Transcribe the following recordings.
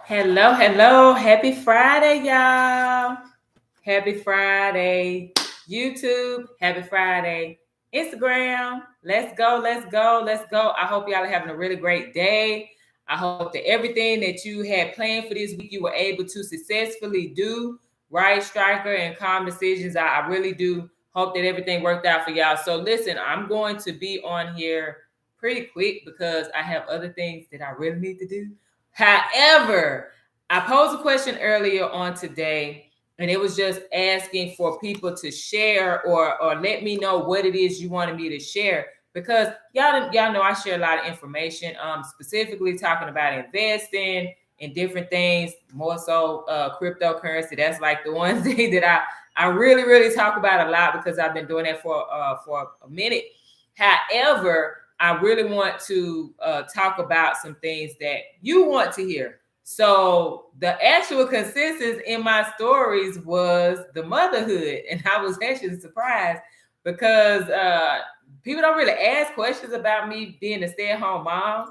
Hello, hello. Happy Friday, y'all. Happy Friday, YouTube. Happy Friday, Instagram. Let's go, let's go, let's go. I hope y'all are having a really great day. I hope that everything that you had planned for this week, you were able to successfully do. Right, Striker, and calm decisions. I really do hope that everything worked out for y'all. So listen, I'm going to be on here pretty quick because I have other things that I really need to do. However, I posed a question earlier on today, and it was just asking for people to share or let me know what it is you wanted me to share, because y'all know I share a lot of information, specifically talking about investing and different things, more so cryptocurrency. That's like the one thing that I really talk about a lot because I've been doing that for a minute. However, I really want to talk about some things that you want to hear. So the actual consensus in my stories was the motherhood, and I was actually surprised because people don't really ask questions about me being a stay-at-home mom.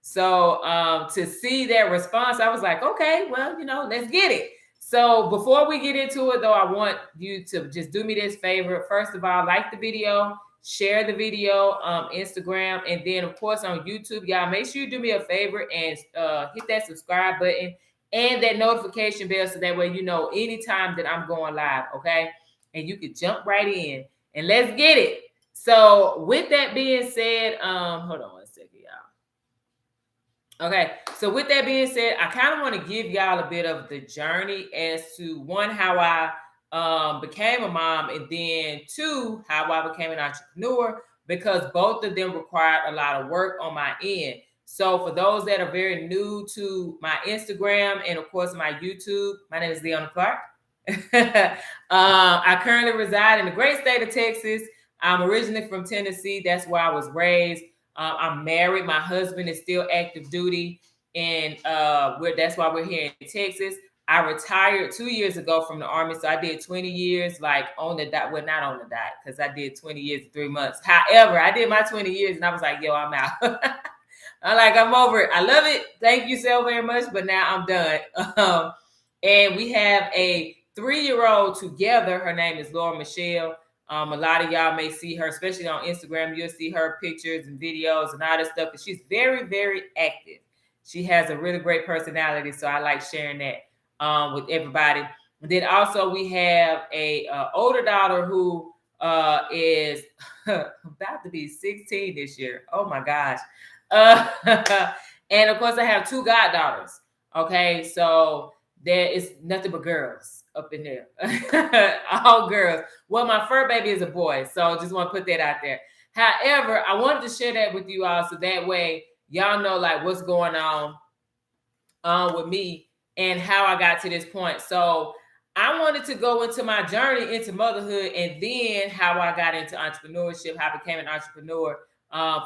So to see that response, I was like, okay, well, let's get it. So before we get into it, though, I want you to just do me this favor. First of all, like the video, share the video, Instagram, and then of course on YouTube. Y'all make sure you do me a favor and hit that subscribe button and that notification bell so that way you know anytime that I'm going live, okay? And you can jump right in and let's get it. So with that being said, hold on one second, y'all. Okay, so with that being said, I kind of want to give y'all a bit of the journey as to one, how I became a mom, and then two, how I became an entrepreneur, because both of them required a lot of work on my end. So for those that are very new to my Instagram and of course my YouTube, my name is Leona Clark. I currently reside in the great state of Texas. I'm originally from Tennessee. That's where I was raised. I'm married. My husband is still active duty, and that's why we're here in Texas. I retired 2 years ago from the Army, so I did 20 years, like on the dot. Well, not on the dot, because I did 20 years and 3 months. However, I did my 20 years, and I was like, yo, I'm out. I'm over it. I love it. Thank you so very much, but now I'm done. And we have a 3-year-old together. Her name is Laura Michelle. A lot of y'all may see her, especially on Instagram. You'll see her pictures and videos and all that stuff. But she's very active. She has a really great personality, so I like sharing that with everybody. And then also we have a older daughter who is about to be 16 this year. Oh my gosh. And of course I have 2 goddaughters. Okay, so there is nothing but girls up in there. All girls. Well, my fur baby is a boy, so just want to put that out there. However, I wanted to share that with you all so that way y'all know like what's going on with me and how I got to this point. So I wanted to go into my journey into motherhood and then how I got into entrepreneurship, how I became an entrepreneur,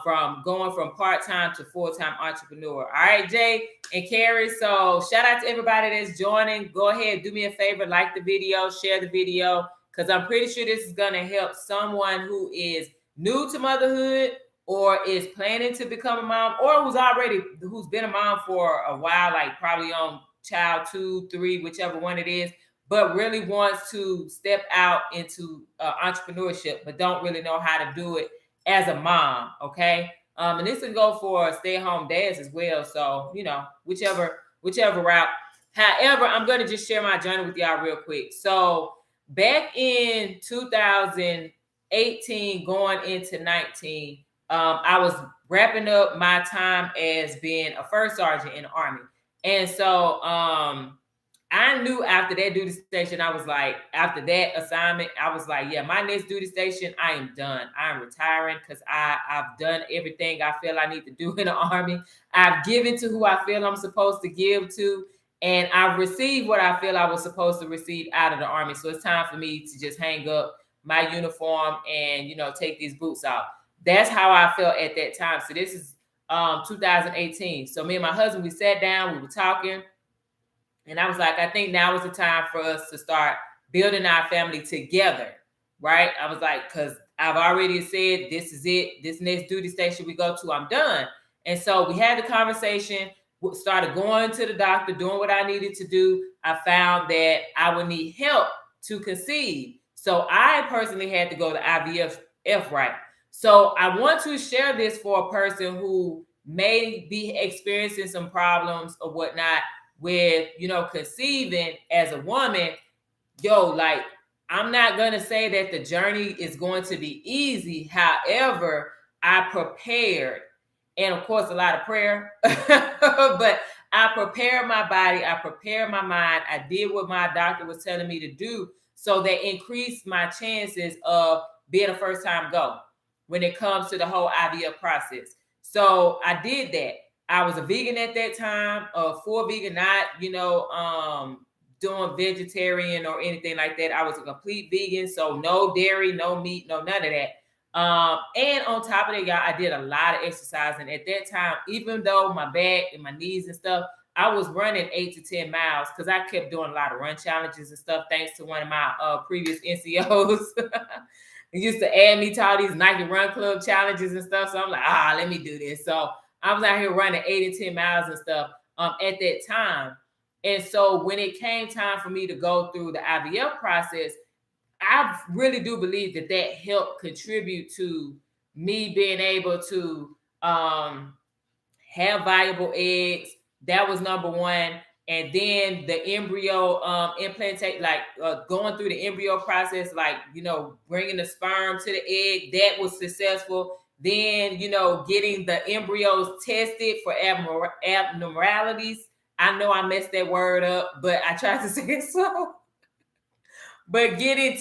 from going from part-time to full-time entrepreneur. All right, Jay and Carrie. So shout out to everybody that's joining. Go ahead, do me a favor, like the video, share the video, because I'm pretty sure this is going to help someone who is new to motherhood or is planning to become a mom, or who's been a mom for a while, like probably on child 2, 3, whichever one it is, but really wants to step out into entrepreneurship, but don't really know how to do it as a mom. Okay. And this can go for stay-at-home dads as well. So, whichever route. However, I'm going to just share my journey with y'all real quick. So back in 2018, going into 19, I was wrapping up my time as being a first sergeant in the Army. And so I knew after that duty station, I was like, after that assignment, I was like, yeah, my next duty station, I am done. I'm retiring because I've done everything I feel I need to do in the Army. I've given to who I feel I'm supposed to give to, and I've received what I feel I was supposed to receive out of the Army. So it's time for me to just hang up my uniform and, take these boots off. That's how I felt at that time. So this is 2018. So me and my husband, we sat down, we were talking. And I was like, I think now is the time for us to start building our family together, right? I was like, because I've already said, this is it. This next duty station we go to, I'm done. And so we had the conversation. started going to the doctor, doing what I needed to do, I found that I would need help to conceive. So I personally had to go to IVF right. So I want to share this for a person who may be experiencing some problems or whatnot with, conceiving as a woman. Like, I'm not going to say that the journey is going to be easy. However, I prepared, and of course, a lot of prayer, but I prepared my body, I prepared my mind, I did what my doctor was telling me to do, so that increased my chances of being a first time go when it comes to the whole IVF process. So I did that. I was a vegan at that time, full vegan, not, doing vegetarian or anything like that. I was a complete vegan, so no dairy, no meat, no none of that. And on top of that, y'all, I did a lot of exercising at that time. Even though my back and my knees and stuff, I was running 8 to 10 miles because I kept doing a lot of run challenges and stuff. Thanks to one of my previous NCOs, he used to add me to all these Nike Run Club challenges and stuff. So I'm like, let me do this. So I was out here running 8 and 10 miles and stuff at that time. And so when it came time for me to go through the IVF process, I really do believe that helped contribute to me being able to have viable eggs. That was number one. And then the embryo implantate, like going through the embryo process, like, bringing the sperm to the egg, that was successful. Then, getting the embryos tested for abnormalities. I know I messed that word up, but I tried to say it so. But getting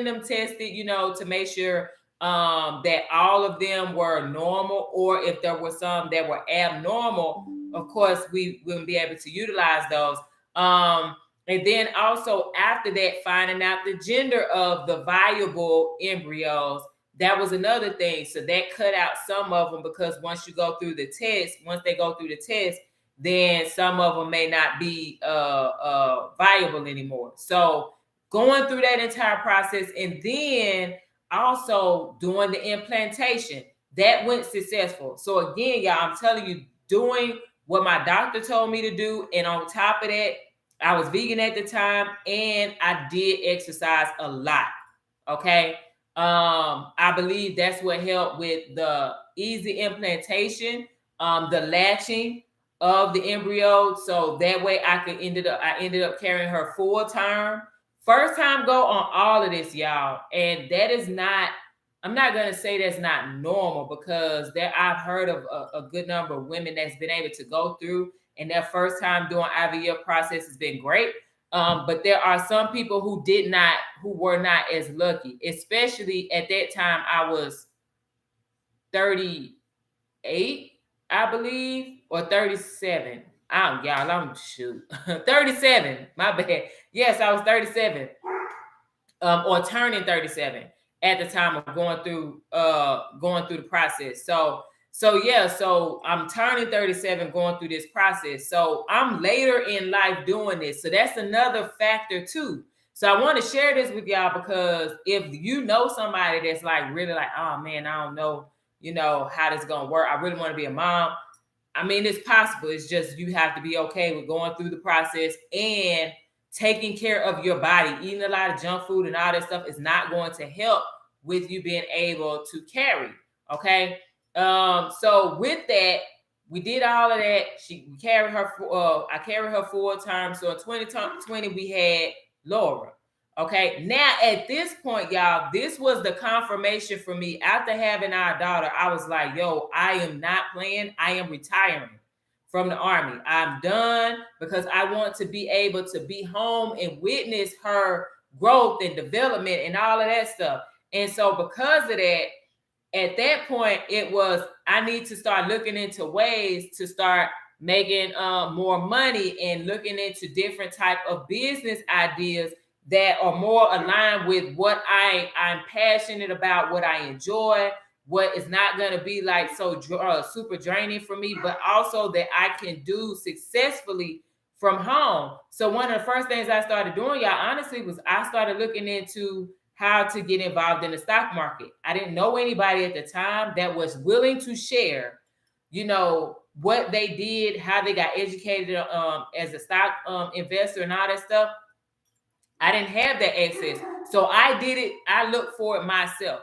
them tested, to make sure that all of them were normal, or if there were some that were abnormal, of course, we wouldn't be able to utilize those. And then also after that, finding out the gender of the viable embryos. That was another thing. So that cut out some of them, because once they go through the test, then some of them may not be viable anymore. So going through that entire process, and then also doing the implantation, that went successful. So again, y'all, I'm telling you, doing what my doctor told me to do, and on top of that, I was vegan at the time, and I did exercise a lot. Okay. I believe that's what helped with the easy implantation, the latching of the embryo. So that way I ended up carrying her full term. First time go on all of this, y'all. And that is not, I'm not going to say that's not normal, because I've heard of a good number of women that's been able to go through, and their first time doing IVF process has been great. But there are some people who were not as lucky, especially at that time. I was 38, I believe, or 37. I'm shoot. 37. My bad. Yes, I was 37. Or turning 37 at the time of going through the process. So I'm turning 37, going through this process. So I'm later in life doing this. So that's another factor too. So I want to share this with y'all, because if you know somebody that's like really like, oh man, I don't know, how this is gonna work. I really want to be a mom. I mean, it's possible. It's just you have to be okay with going through the process and taking care of your body. Eating a lot of junk food and all that stuff is not going to help with you being able to carry. Okay. So with that, we did all of that. I carried her full term. So in 2020, we had Laura. Okay. Now at this point, y'all, this was the confirmation for me. After having our daughter, I was like, yo, I am not playing. I am retiring from the Army. I'm done, because I want to be able to be home and witness her growth and development and all of that stuff. And so because of that, at that point, it was, I need to start looking into ways to start making more money, and looking into different type of business ideas that are more aligned with what I'm passionate about, what I enjoy, what is not going to be like so super draining for me, but also that I can do successfully from home. So one of the first things I started doing, y'all, honestly, was I started looking into how to get involved in the stock market. I didn't know anybody at the time that was willing to share, what they did, how they got educated as a stock investor and all that stuff. I didn't have that access. So I did it. I looked for it myself.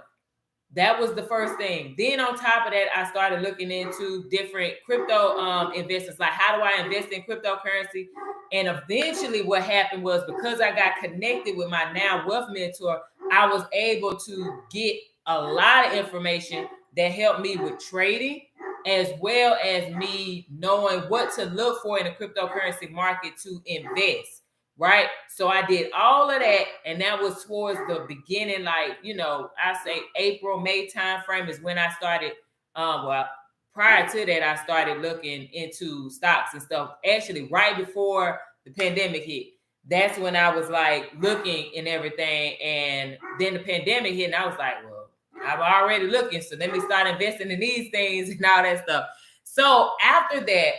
That was the first thing. Then on top of that, I started looking into different crypto investments. Like, how do I invest in cryptocurrency? And eventually what happened was, because I got connected with my now wealth mentor, I was able to get a lot of information that helped me with trading, as well as me knowing what to look for in the cryptocurrency market to invest. Right. So I did all of that. And that was towards the beginning, like, I say April, May time frame is when I started. Well, prior to that, I started looking into stocks and stuff. Actually, right before the pandemic hit. That's when I was like looking and everything. And then the pandemic hit, and I was like, well, I'm already looking. So let me start investing in these things and all that stuff. So after that,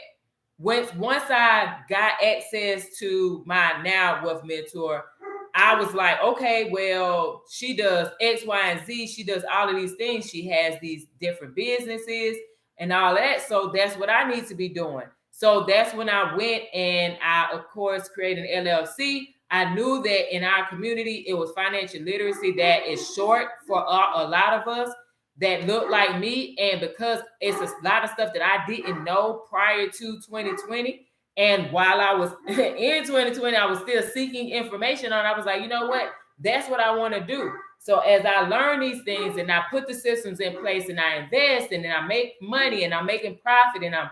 once I got access to my now wealth mentor, I was like, okay, well, she does X, Y, and Z. She does all of these things. She has these different businesses and all that. So that's what I need to be doing. So that's when I went and I, of course, created an LLC. I knew that in our community, it was financial literacy that is short for a lot of us that look like me. And because it's a lot of stuff that I didn't know prior to 2020, and while I was in 2020, I was still seeking information on, I was like, you know what? That's what I want to do. So as I learn these things and I put the systems in place and I invest and then I make money and I'm making profit and I'm,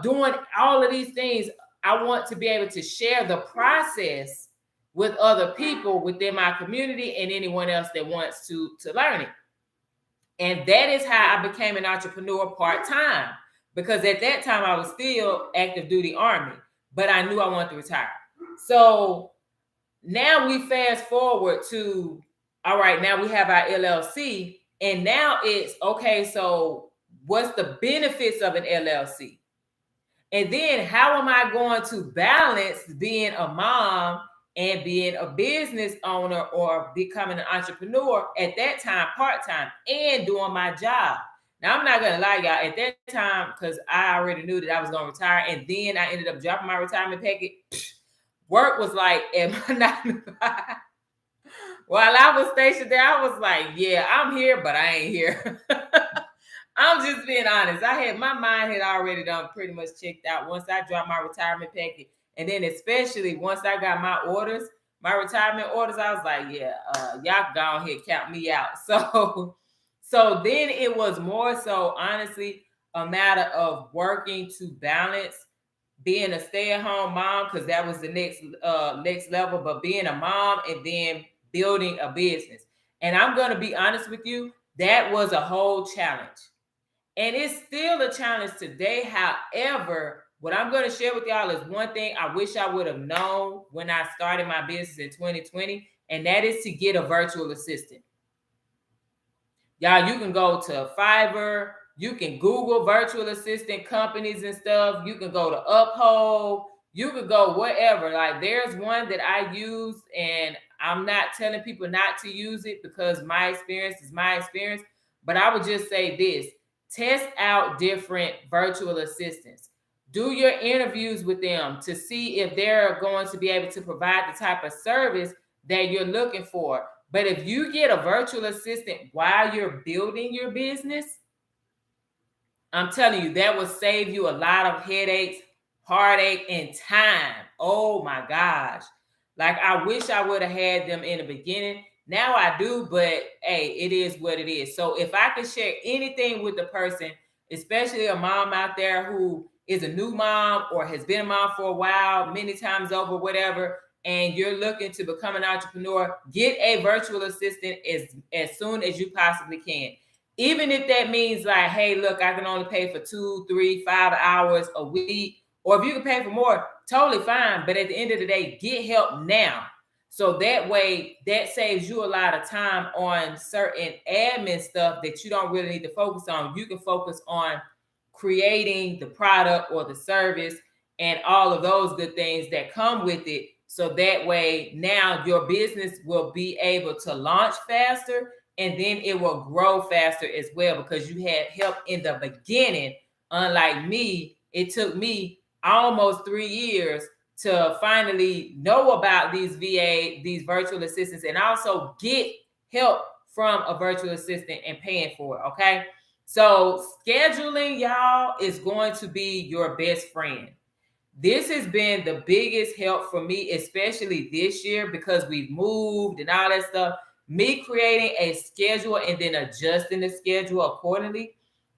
doing all of these things, I want to be able to share the process with other people within my community and anyone else that wants to learn it. And that is how I became an entrepreneur part-time, because at that time I was still active duty Army, but I knew I wanted to retire. So now we fast forward to, all right, now we have our LLC, and now it's, okay, so what's the benefits of an LLC? And then how am I going to balance being a mom and being a business owner or becoming an entrepreneur at that time, part-time, and doing my job? Now, I'm not going to lie, y'all, at that time, because I already knew that I was going to retire, and then I ended up dropping my retirement package. Work was like at my 9 to 5. While I was stationed there, I was like, yeah, I'm here, but I ain't here. I'm just being honest. My mind had already done pretty much checked out once I dropped my retirement package. And then especially once I got my retirement orders, I was like, yeah, y'all go ahead, count me out. So then it was more so, honestly, a matter of working to balance being a stay-at-home mom, because that was the next level, but being a mom and then building a business. And I'm going to be honest with you, that was a whole challenge. And it's still a challenge today. However, what I'm going to share with y'all is one thing I wish I would have known when I started my business in 2020, and that is to get a virtual assistant. Y'all, you can go to Fiverr, you can Google virtual assistant companies and stuff. You can go to Uphold, you could go whatever. Like, there's one that I use, and I'm not telling people not to use it because my experience is my experience. But I would just say this: test out different virtual assistants. Do your interviews with them to see if they're going to be able to provide the type of service that you're looking for. But if you get a virtual assistant while you're building your business, I'm telling you, that will save you a lot of headaches, heartache, and time. Oh my gosh. Like, I wish I would have had them in the beginning. Now I do, but hey, it is what it is. So if I could share anything with the person, especially a mom out there who is a new mom or has been a mom for a while, many times over, whatever, and you're looking to become an entrepreneur, get a virtual assistant as soon as you possibly can. Even if that means like, hey, look, I can only pay for 2, 3, 5 hours a week, or if you can pay for more, totally fine. But at the end of the day, get help now. So that way, that saves you a lot of time on certain admin stuff that you don't really need to focus on. You can focus on creating the product or the service and all of those good things that come with it. So that way, now your business will be able to launch faster, and then it will grow faster as well, because you had help in the beginning Unlike me, it took me almost 3 years to finally know about these these virtual assistants, and also get help from a virtual assistant and paying for it. Okay. So scheduling, y'all, is going to be your best friend. This has been the biggest help for me, especially this year, because we've moved and all that stuff. Me creating a schedule and then adjusting the schedule accordingly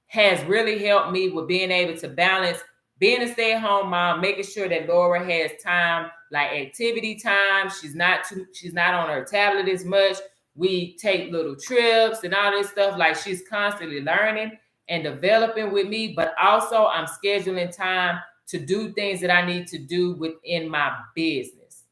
has really helped me with being able to balance being a stay-at-home mom, making sure that Laura has time, like activity time. She's not on her tablet as much. We take little trips and all this stuff. Like, she's constantly learning and developing with me, but also I'm scheduling time to do things that I need to do within my business.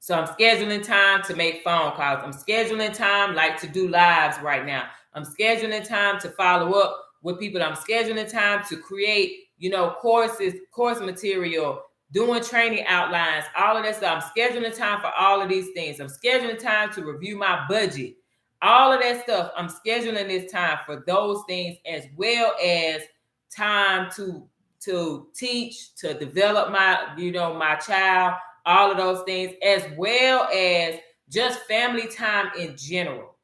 So I'm scheduling time to make phone calls. I'm scheduling time, like, to do lives right now. I'm scheduling time to follow up with people. I'm scheduling time to create, course material, doing training outlines, all of that stuff. I'm scheduling time for all of these things. I'm scheduling time to review my budget. All of that stuff, I'm scheduling this time for those things, as well as time to teach, to develop my child, all of those things, as well as just family time in general.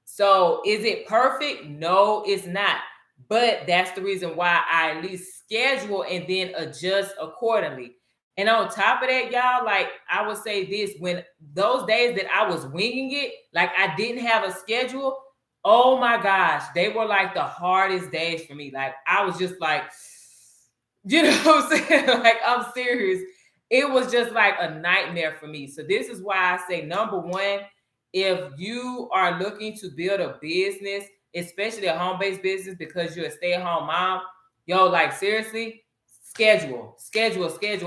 So is it perfect? No, it's not. But that's the reason why I at least schedule and then adjust accordingly. And on top of that, y'all, like, I would say this: when those days that I was winging it, like, I didn't have a schedule, oh my gosh, they were like the hardest days for me. Like, I was just like, what I'm saying? Like, I'm serious. It was just like a nightmare for me. So this is why I say, number one, if you are looking to build a business, especially a home-based business, because you're a stay-at-home mom, like, seriously, schedule.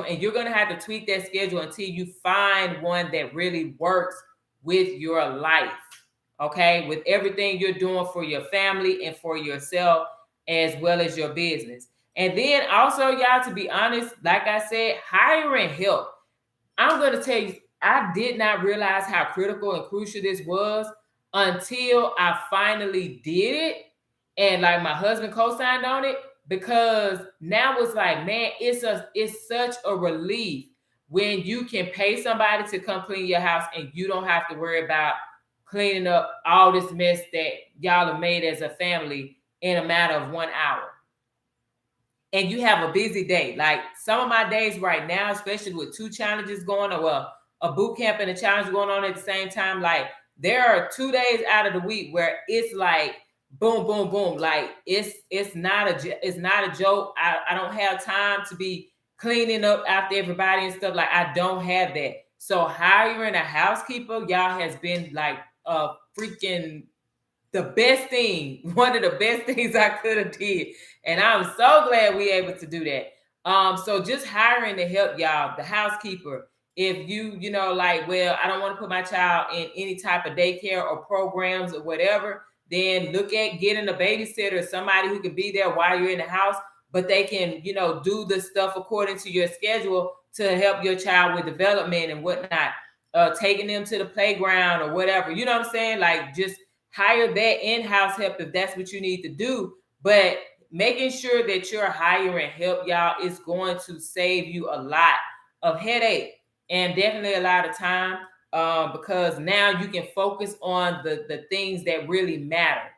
And you're going to have to tweak that schedule until you find one that really works with your life. Okay. With everything you're doing for your family and for yourself, as well as your business. And then also, y'all, to be honest, like I said, hiring help. I'm going to tell you, I did not realize how critical and crucial this was until I finally did it. And like, my husband co-signed on it, because now it's like, man, it's such a relief when you can pay somebody to come clean your house and you don't have to worry about cleaning up all this mess that y'all have made as a family in a matter of 1 hour. And you have a busy day. Like, some of my days right now, especially with 2 challenges going on, well, a boot camp and a challenge going on at the same time, like, there are 2 days out of the week where it's like boom, boom, boom. Like, it's not a joke. I don't have time to be cleaning up after everybody and stuff. Like, I don't have that. So hiring a housekeeper, y'all, has been like a freaking the best thing, one of the best things I could have did. And I'm so glad we able to do that. So just hiring to help y'all, the housekeeper. If you like, well, I don't want to put my child in any type of daycare or programs or whatever, then look at getting a babysitter, somebody who can be there while you're in the house, but they can, do the stuff according to your schedule to help your child with development and whatnot, taking them to the playground or whatever. You know what I'm saying? Like, just hire that in-house help if that's what you need to do. But making sure that you're hiring help, y'all, is going to save you a lot of headache and definitely a lot of time, because now you can focus on the things that really matter,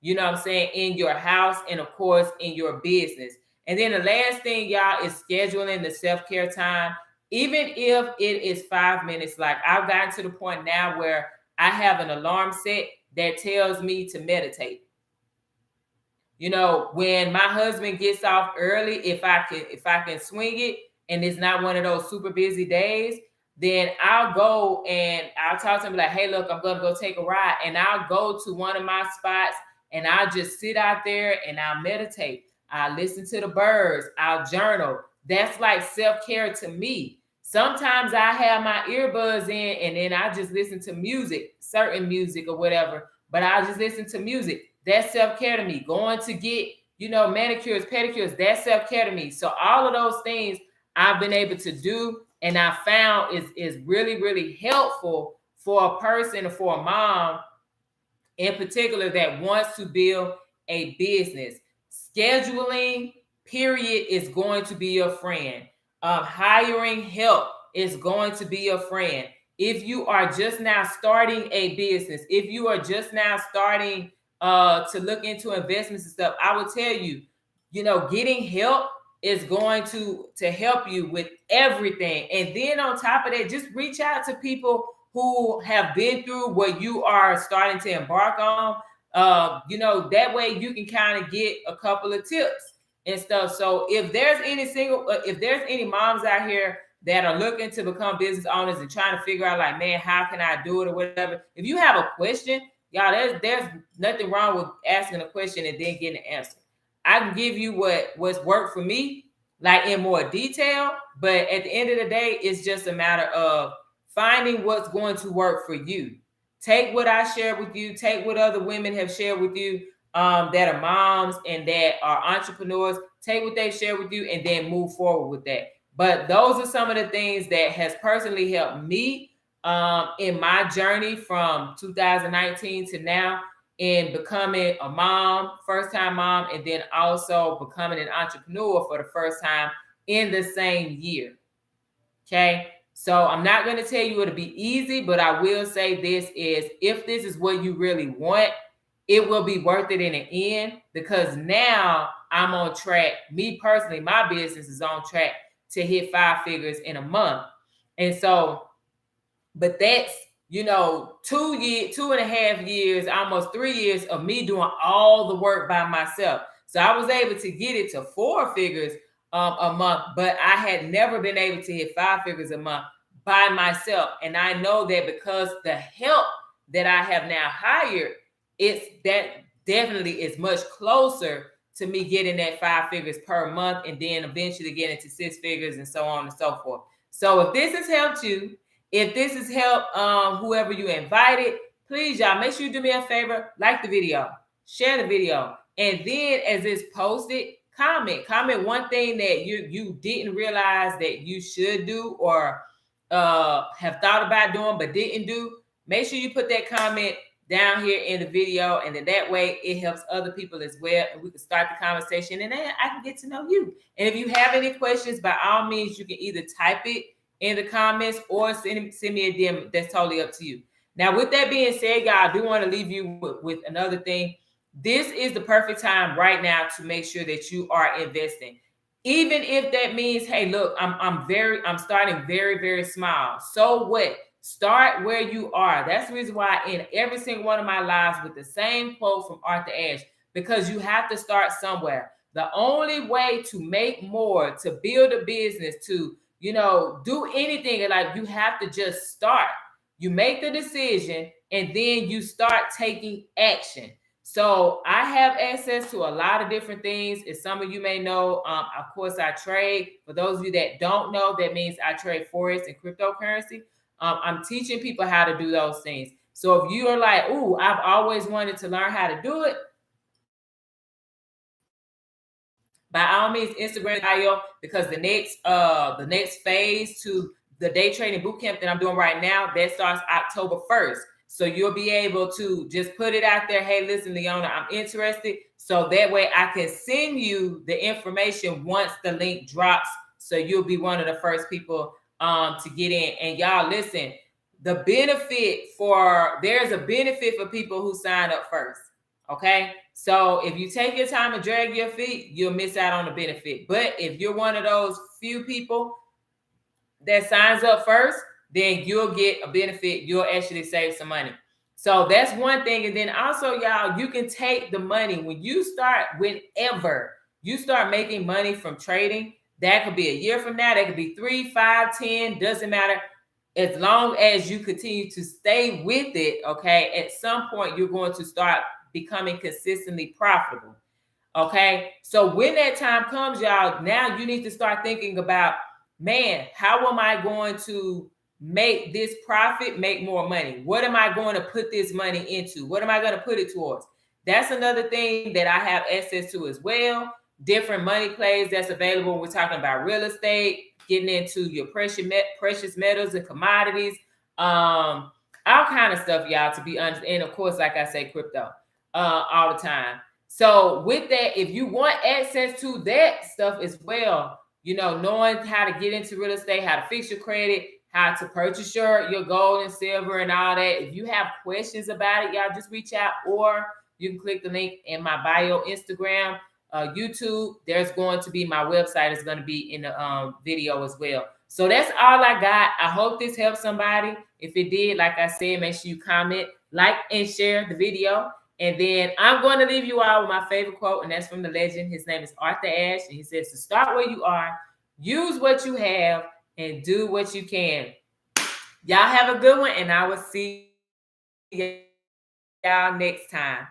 you know what I'm saying, in your house and, of course, in your business. And then the last thing, y'all, is scheduling the self-care time. Even if it is 5 minutes, like, I've gotten to the point now where I have an alarm set that tells me to meditate. When my husband gets off early, if I can swing it and it's not one of those super busy days, then I'll go and I'll talk to him like, hey, look, I'm going to go take a ride. And I'll go to one of my spots and I'll just sit out there and I'll meditate. I'll listen to the birds. I'll journal. That's like self-care to me. Sometimes I have my earbuds in and then I just listen to music, certain music or whatever, but I'll just listen to music. That's self-care to me. Going to get, manicures, pedicures, that's self-care to me. So all of those things I've been able to do, and I found is really, really helpful for a person or for a mom in particular that wants to build a business. Scheduling, period, is going to be your friend. Hiring help is going to be your friend. If you are just now starting a business, if you are just now starting to look into investments and stuff, I would tell you, getting help is going to help you with everything. And then on top of that, just reach out to people who have been through what you are starting to embark on. That way you can kind of get a couple of tips and stuff. So if there's any moms out here that are looking to become business owners and trying to figure out, like, man, how can I do it or whatever, if you have a question, y'all, there's nothing wrong with asking a question and then getting an answer. I can give you what's worked for me, like, in more detail, but at the end of the day, it's just a matter of finding what's going to work for you. Take what I shared with you, take what other women have shared with you, that are moms and that are entrepreneurs, take what they share with you and then move forward with that. But those are some of the things that has personally helped me in my journey from 2019 to now, in becoming a mom, first-time mom, and then also becoming an entrepreneur for the first time in the same year. Okay. So I'm not going to tell you it'll be easy, but I will say this is, if this is what you really want, it will be worth it in the end, because now I'm on track. Me personally, my business is on track to hit 5 figures in a month. And so, but that's, 2.5 years, almost 3 years of me doing all the work by myself. So I was able to get it to 4 figures a month, but I had never been able to hit 5 figures a month by myself. And I know that because the help that I have now hired, that definitely is much closer to me getting that 5 figures per month, and then eventually getting to 6 figures and so on and so forth. So if this has helped you, if this has helped whoever you invited, please, y'all, make sure you do me a favor, like the video, share the video, and then as it's posted, comment one thing that you didn't realize that you should do, or have thought about doing but didn't do. Make sure you put that comment down here in the video, and then that way it helps other people as well, and we can start the conversation, and then I can get to know you. And if you have any questions, by all means, you can either type it in the comments or send me a DM. That's totally up to you. Now, with that being said, y'all, I do want to leave you with another thing. This is the perfect time right now to make sure that you are investing. Even if that means, hey, look, I'm starting very, very small. So what? Start where you are. That's the reason why in every single one of my lives with the same quote from Arthur Ashe, because you have to start somewhere. The only way to make more, to build a business, to do anything, like, you have to just start. You make the decision and then you start taking action. So I have access to a lot of different things. As some of you may know, of course, I trade. For those of you that don't know, that means I trade forex and cryptocurrency. I'm teaching people how to do those things. So if you are like, "Ooh, I've always wanted to learn how to do it," by all means, Instagram bio, because the next phase to the day trading bootcamp that I'm doing right now, that starts October 1st. So you'll be able to just put it out there. Hey, listen, Leona, I'm interested. So that way I can send you the information once the link drops. So you'll be one of the first people to get in. And y'all, listen, there's a benefit for people who sign up first. Okay. So if you take your time and drag your feet, you'll miss out on the benefit. But if you're one of those few people that signs up first, then you'll get a benefit. You'll actually save some money. So that's one thing. And then also, y'all, you can take the money whenever you start making money from trading. That could be a year from now. That could be 3, 5, 10, doesn't matter. As long as you continue to stay with it, okay, at some point you're going to start becoming consistently profitable. Okay. So when that time comes, y'all, now you need to start thinking about, man, how am I going to make this profit, make more money? What am I going to put this money into? What am I going to put it towards? That's another thing that I have access to as well. Different money plays that's available. We're talking about real estate, getting into your precious metals and commodities, all kind of stuff, y'all, to be honest. And of course, like I say, crypto all the time. So with that, if you want access to that stuff as well, knowing how to get into real estate, how to fix your credit, how to purchase your gold and silver and all that. If you have questions about it, y'all just reach out, or you can click the link in my bio, Instagram, YouTube. There's going to be my website is going to be in the video as well. So that's all I got. I hope this helps somebody. If it did, like I said, make sure you comment, like, and share the video. And then I'm going to leave you all with my favorite quote, and that's from the legend. His name is Arthur Ashe, and he says, to start where you are, use what you have, and do what you can. Y'all have a good one, and I will see y'all next time.